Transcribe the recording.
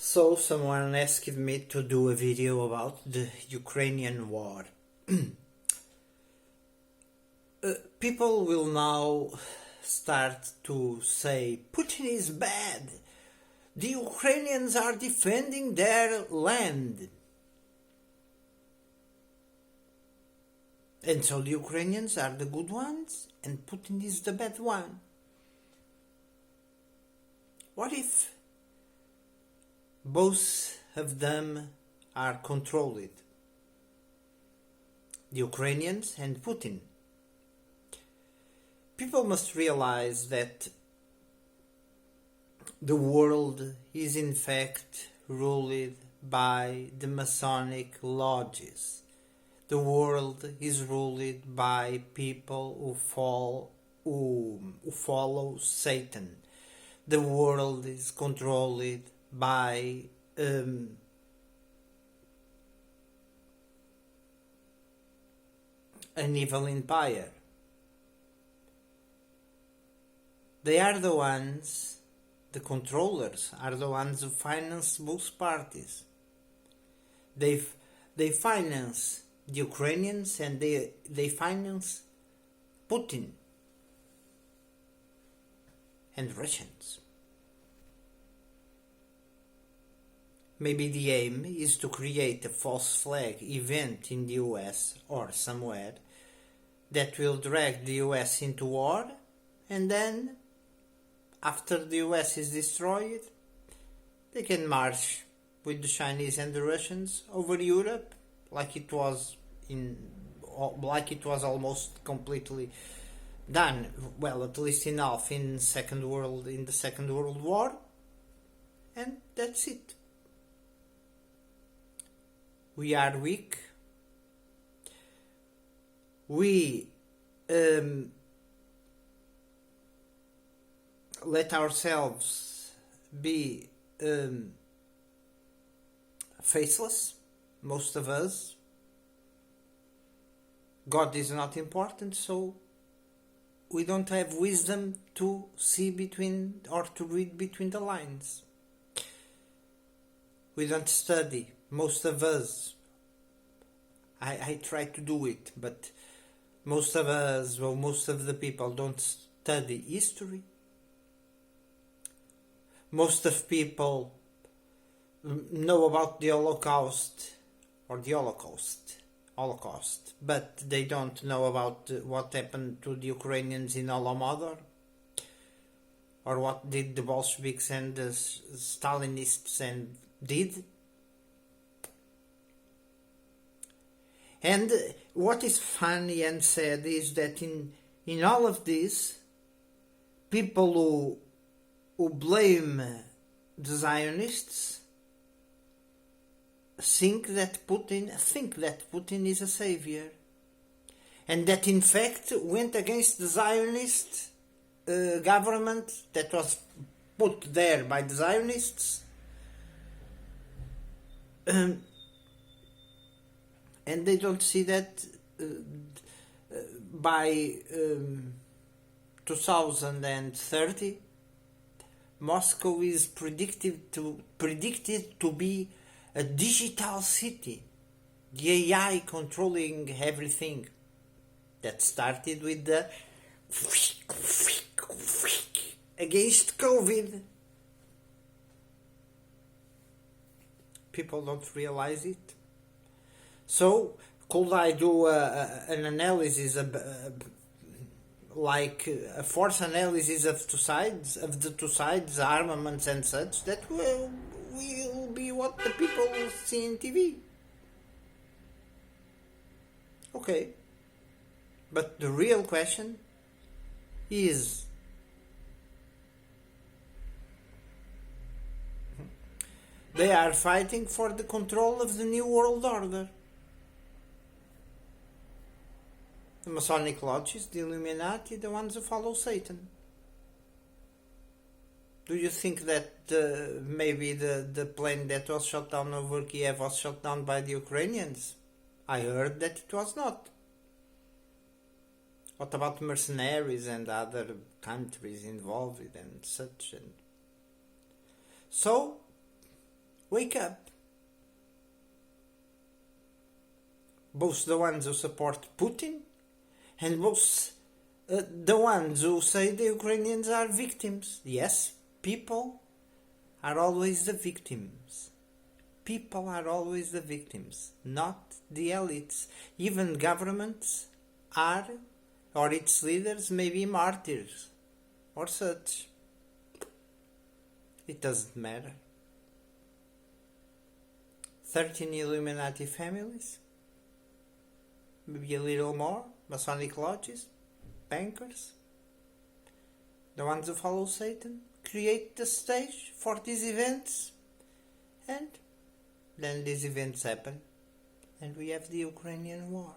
So someone asked me to do a video about the Ukrainian war. People will now start to say Putin is bad. The Ukrainians are defending their land. And so the Ukrainians are the good ones and Putin is the bad one. What if both of them are controlled? The Ukrainians and Putin. People must realize that the world is in fact ruled by the Masonic lodges. The world is ruled by people who follow Satan. The world is controlled by an evil empire. They are the ones, the controllers are the ones who finance both parties. They finance the Ukrainians and they finance Putin and Russians. Maybe the aim is to create a false flag event in the US or somewhere that will drag the US into war, and then after the US is destroyed, they can march with the Chinese and the Russians over Europe like it was almost completely done, well, at least in half in the Second World War, and that's it. We are weak. We let ourselves be faceless, most of us. God is not important, so we don't have wisdom to see between or to read between the lines. We don't study. Most of us, I try to do it, but most of us, well, most of the people don't study history. Most of people know about the Holocaust, but they don't know about what happened to the Ukrainians in Holodomor, or what did the Bolsheviks and the Stalinists did. And what is funny and sad is that in all of this, people who blame the Zionists think that Putin is a savior, and that in fact went against the Zionist government that was put there by the Zionists. And they don't see that by 2030, Moscow is predicted to be a digital city, the AI controlling everything. That started with the against COVID. People don't realize it. So, could I do an analysis like a force analysis of the two sides, armaments and such? That will be what the people will see in TV. Okay, but the real question is, they are fighting for the control of the New World Order. The Masonic lodges, the Illuminati, the ones who follow Satan. Do you think that maybe the plane that was shot down over Kiev was shot down by the Ukrainians? I heard that it was not. What about mercenaries and other countries involved and such? And so, Wake up. Both the ones who support Putin and both the ones who say the Ukrainians are victims. Yes, people are always the victims. People are always the victims, not the elites. Even governments are, or its leaders may be martyrs, or such. It doesn't matter. 13 Illuminati families, maybe a little more, Masonic lodges, bankers, the ones who follow Satan, create the stage for these events, and then these events happen, and we have the Ukrainian war.